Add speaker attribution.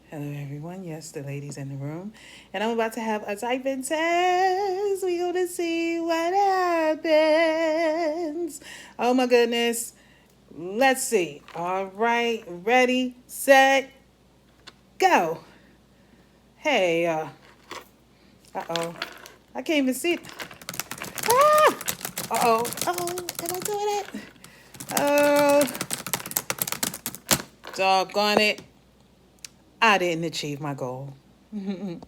Speaker 1: Hello, everyone. Yes, the ladies in the room. And I'm about to have a typing test. We're going to see what happens. Oh, my goodness. Let's see. All right. Ready, set, go. Hey, uh-oh. I can't even see it. Ah! Uh-oh. Uh-oh. Am I doing it? Oh, doggone it. I didn't achieve my goal.